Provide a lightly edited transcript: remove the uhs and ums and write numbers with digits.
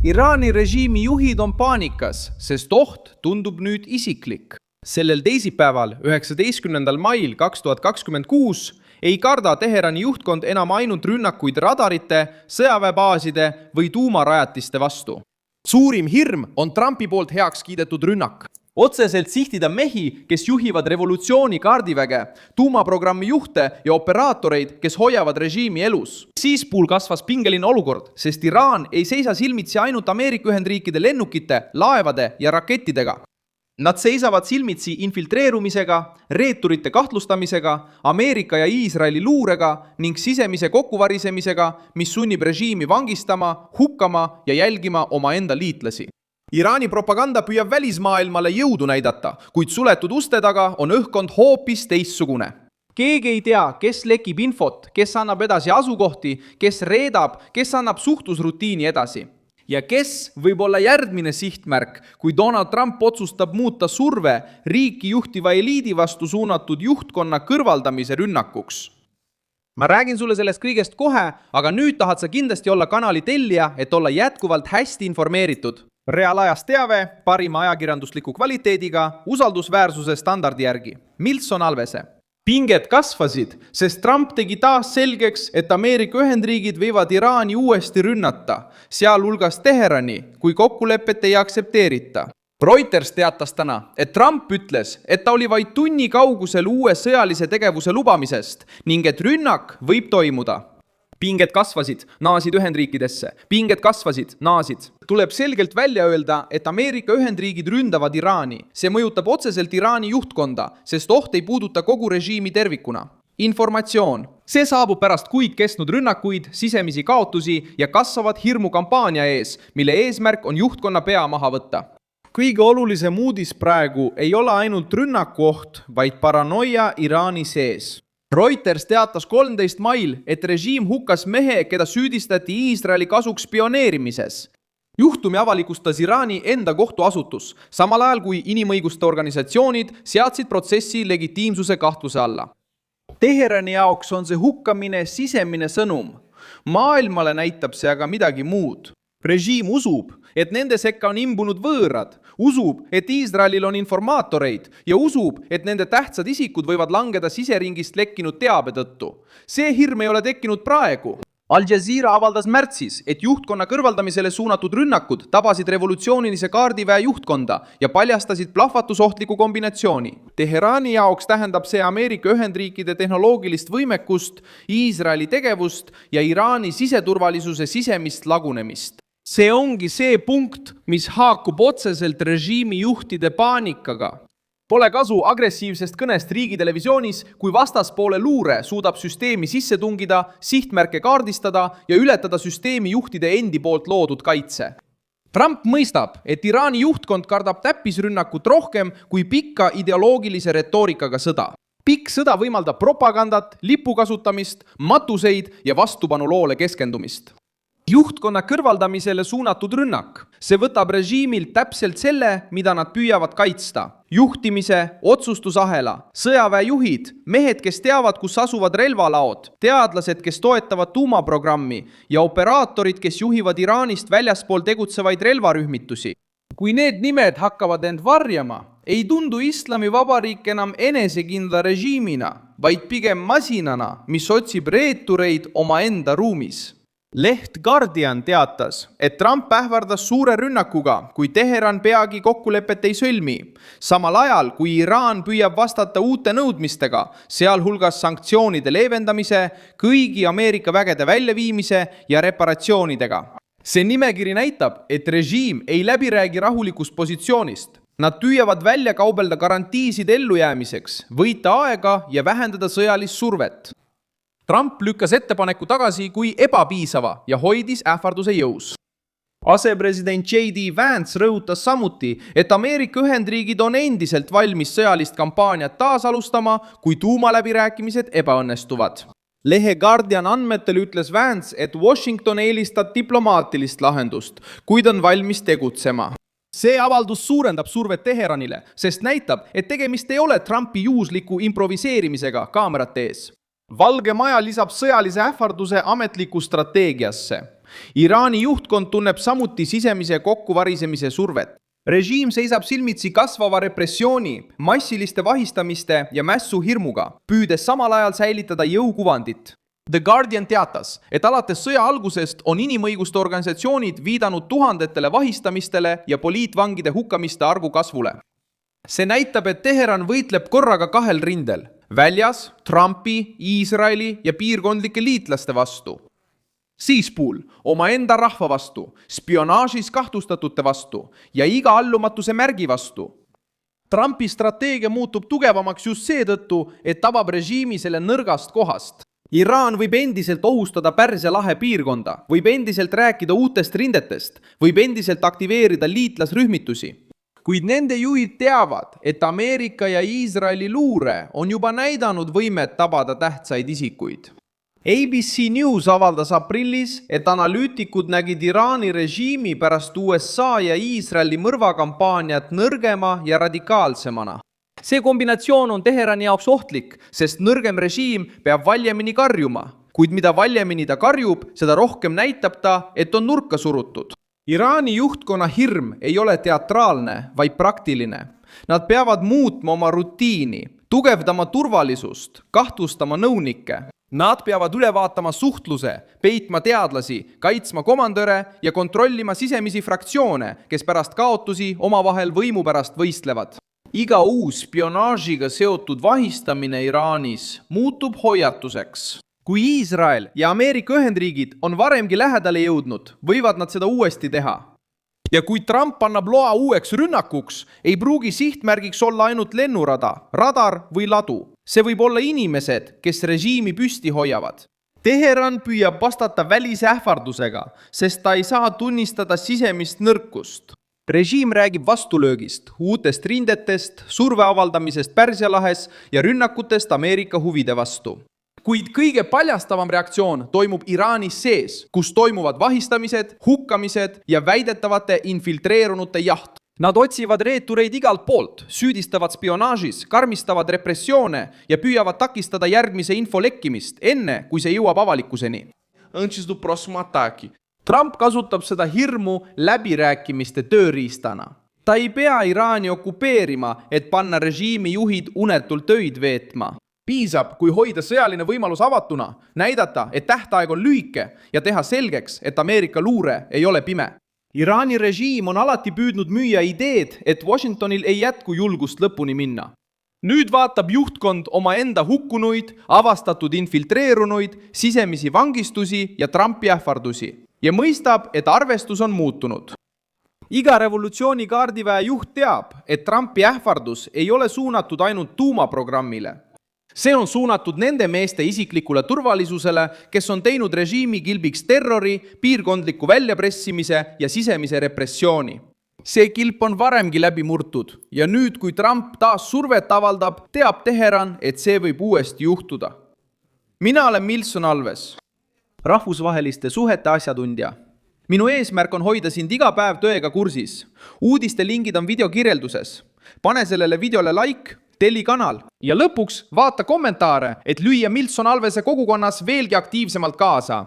Iraani režiimi juhid on paanikas, sest oht tundub nüüd isiklik. Sellel teisipäeval, 19. mail 2026, ei karda Teherani juhtkond enam ainult rünnakuid radarite, sõjaväebaaside või tuumarajatiste vastu. Suurim hirm on Trumpi poolt heaks kiidetud rünnak. Otseselt sihtida mehi, kes juhivad revolutsiooni kaardiväge, tuumaprogrammi juhte ja operaatoreid, kes hoiavad režiimi elus. Seespool kasvas pingeline olukord, sest Iraan ei seisa silmitsi ainult Ameerika Ühendriikide lennukite, laevade ja rakettidega. Nad seisavad silmitsi infiltreerumisega, reeturite kahtlustamisega, Ameerika ja Iisraeli luurega ning sisemise kokkuvarisemisega, mis sunnib režiimi vangistama, hukkama ja jälgima omaenda liitlasi. Iraani propaganda püüab välismaailmale jõudu näidata, kuid suletud uste taga on õhkkond hoopis teistsugune. Keegi ei tea, kes lekib infot, kes annab edasi asukohti, kes reedab, kes annab suhtlusrutiini edasi. Ja kes võib olla järgmine sihtmärk, kui Donald Trump otsustab muuta surve riiki juhtiva eliidi vastu suunatud juhtkonna kõrvaldamise rünnakuks. Ma räägin sulle sellest kõigest kohe, aga nüüd tahad sa kindlasti olla kanali tellija, et olla jätkuvalt hästi informeeritud. Reaalajas teave, parima ajakirjandusliku kvaliteediga, usaldusväärsuse standardi järgi. Milson Alvese. Pinged kasvasid, sest Trump tegi taas selgeks, et Ameerika Ühendriigid võivad Iraani uuesti rünnata, sealhulgas Teherani, kui kokkulepet ei aktsepteerita. Reuters teatas täna, et Trump ütles, et ta oli vaid tunni kaugusel uue sõjalise tegevuse lubamisest ning et rünnak võib toimuda. Pinged kasvasid, naasid Ühendriikidesse. Pinged kasvasid, naasid. Tuleb selgelt välja öelda, et Ameerika Ühendriigid ründavad Iraani. See mõjutab otseselt Iraani juhtkonda, sest oht ei puuduta kogu režiimi tervikuna. Informatsioon. See saabub pärast kuid kestnud rünnakuid, sisemisi kaotusi ja kasvavat hirmu kampaania ees, mille eesmärk on juhtkonna pea maha võtta. Kõige olulisem uudis praegu ei ole ainult rünnaku oht, vaid paranoia Iraani sees. Reuters teatas 13. mail, et režiim hukkas mehe, keda süüdistati Iisraeli kasuks spioneerimises. Juhtumi avalikustas Iraani enda kohtuasutus, samal ajal kui inimõiguste organisatsioonid seadsid protsessi legitiimsuse kahtluse alla. Teherani jaoks on see hukkamine sisemine sõnum. Maailmale näitab see aga midagi muud. Režiim usub, et nende sekka on imbunud võõrad, usub, et Iisraelil on informaatoreid ja usub, et nende tähtsad isikud võivad langeda siseringist lekkinud teabe tõttu. See hirm ei ole tekkinud praegu. Al Jazeera avaldas märtsis, et juhtkonna kõrvaldamisele suunatud rünnakud tabasid revolutsioonilise kaardiväe juhtkonda ja paljastasid plahvatusohtliku kombinatsiooni. Teherani jaoks tähendab see Ameerika Ühendriikide tehnoloogilist võimekust, Iisraeli tegevust ja Iraani siseturvalisuse sisemist lagunemist. See ongi see punkt, mis haakub otseselt režiimi juhtide paanikaga. Pole kasu agressiivsest kõnest riigitelevisioonis, kui vastaspoole luure suudab süsteemi sisse tungida, sihtmärke kaardistada ja ületada süsteemi juhtide endi poolt loodud kaitse. Trump mõistab, et Iraani juhtkond kardab täppisrünnakut rohkem kui pikka ideoloogilise retoorikaga sõda. Pikk sõda võimaldab propagandat, lipu kasutamist, matuseid ja vastupanuloole keskendumist. Juhtkonna kõrvaldamisele suunatud rünnak. See võtab režiimilt täpselt selle, mida nad püüavad kaitsta. Juhtimise, otsustusahela, sõjaväejuhid, mehed, kes teavad, kus asuvad relvalaod, teadlased, kes toetavad tuumaprogrammi ja operaatorid, kes juhivad Iraanist väljaspool tegutsevaid relvarühmitusi. Kui need nimed hakkavad end varjama, ei tundu Islamivabariik enam enesekindla režiimina, vaid pigem masinana, mis otsib reetureid omaenda ruumis. Leht Guardian teatas, et Trump ähvardas suure rünnakuga, kui Teheran peagi kokkulepet ei sõlmi. Samal ajal, kui Iraan püüab vastata uute nõudmistega, sealhulgas sanktsioonide leevendamise, kõigi Ameerika vägede väljaviimise ja reparatsioonidega. See nimekiri näitab, et režiim ei läbi räägi rahulikust positsioonist. Nad püüavad välja kaubelda garantiisid ellujäämiseks, võita aega ja vähendada sõjalist survet. Trump lükkas ettepaneku tagasi kui ebapiisava ja hoidis ähvarduse jõus. Asepresident J.D. Vance rõhutas samuti, et Ameerika Ühendriigid on endiselt valmis sõjalist kampaaniat taasalustama, kui tuumaläbirääkimised ebaõnnestuvad. Lehe Guardian andmetel ütles Vance, et Washington eelistab diplomaatilist lahendust, kuid on valmis tegutsema. See avaldus suurendab survet Teheranile, sest näitab, et tegemist ei ole Trumpi juhusliku improviseerimisega kaamerate ees. Valge Maja lisab sõjalise ähvarduse ametliku strateegiasse. Iraani juhtkond tunneb samuti sisemise kokkuvarisemise survet. Režiim seisab silmitsi kasvava repressiooni, massiliste vahistamiste ja mässuhirmuga, püüdes samal ajal säilitada jõukuvandit. The Guardian teatas, et alates sõja algusest on inimõiguste organisatsioonid viidanud tuhandetele vahistamistele ja poliitvangide hukkamiste arvu kasvule. See näitab, et Teheran võitleb korraga kahel rindel, väljas Trumpi, Iisraeli ja piirkondlike liitlaste vastu. Seespool omaenda rahva vastu, spionaažis kahtlustatute vastu ja iga allumatuse märgi vastu. Trumpi strateegia muutub tugevamaks just seetõttu, et tabab režiimi selle nõrgast kohast. Iraan võib endiselt ohustada Pärsia lahe piirkonda, võib endiselt rääkida uutest rindetest, võib endiselt aktiveerida liitlasrühmitusi. Kuid nende juhid teavad, et Ameerika ja Iisraeli luure on juba näidanud võimet tabada tähtsaid isikuid. ABC News avaldas aprillis, et analüütikud nägid Iraani režiimi pärast USA ja Iisraeli mõrvakampaaniat nõrgema ja radikaalsemana. See kombinatsioon on Teherani jaoks ohtlik, sest nõrgem režiim peab valjemini karjuma, kuid mida valjemini ta karjub, seda rohkem näitab ta, et on nurka surutud. Iraani juhtkonna hirm ei ole teatraalne, vaid praktiline. Nad peavad muutma oma rutiini, tugevdama turvalisust, kahtlustama nõunikke. Nad peavad üle vaatama suhtluse, peitma teadlasi, kaitsma komandöre ja kontrollima sisemisi fraktsioone, kes pärast kaotusi omavahel võimu pärast võistlevad. Iga uus spionaažiga seotud vahistamine Iraanis muutub hoiatuseks. Kui Iisrael ja Ameerika Ühendriigid on varemgi lähedale jõudnud, võivad nad seda uuesti teha. Ja kui Trump annab loa uueks rünnakuks, ei pruugi sihtmärgiks olla ainult lennurada, radar või ladu. See võib olla inimesed, kes režiimi püsti hoiavad. Teheran püüab vastata välisähvardusega, sest ta ei saa tunnistada sisemist nõrkust. Režiim räägib vastulöögist, uutest rindetest, surve avaldamisest Pärsia lahes ja rünnakutest Ameerika huvide vastu. Kuid kõige paljastavam reaktsioon toimub Iraanis sees, kus toimuvad vahistamised, hukkamised ja väidetavate infiltreerunute jaht. Nad otsivad reetureid igalt poolt, süüdistavad spionaažis, karmistavad repressioone ja püüavad takistada järgmise info lekkimist, enne kui see jõuab avalikkuseni. Antes do próximo ataque. Trump kasutab seda hirmu läbirääkimiste tööriistana. Ta ei pea Iraani okupeerima, et panna režiimi juhid unetult öid veetma. Piisab, kui hoida sõjaline võimalus avatuna, näidata, et tähtaeg on lühike ja teha selgeks, et Ameerika luure ei ole pime. Iraani režiim on alati püüdnud müüa ideed, et Washingtonil ei jätku julgust lõpuni minna. Nüüd vaatab juhtkond omaenda hukkunuid, avastatud infiltreerunuid, sisemisi vangistusi ja Trumpi ähvardusi ja mõistab, et arvestus on muutunud. Iga revolutsiooni kaardiväe juht teab, et Trumpi ähvardus ei ole suunatud ainult tuumaprogrammile. See on suunatud nende meeste isiklikule turvalisusele, kes on teinud režiimi kilbiks terrori, piirkondliku väljapressimise ja sisemise repressiooni. See kilp on varemgi läbi murtud ja nüüd, kui Trump taas survet avaldab, teab Teheran, et see võib uuesti juhtuda. Mina olen Milson Alves, rahvusvaheliste suhete asjatundja. Minu eesmärk on hoida sind iga päev tõega kursis. Uudiste lingid on video kirjelduses. Pane sellele videole like, telli kanal ja lõpuks vaata kommentaare, et lüüa Milson Alvese kogukonnas veelgi aktiivsemalt kaasa.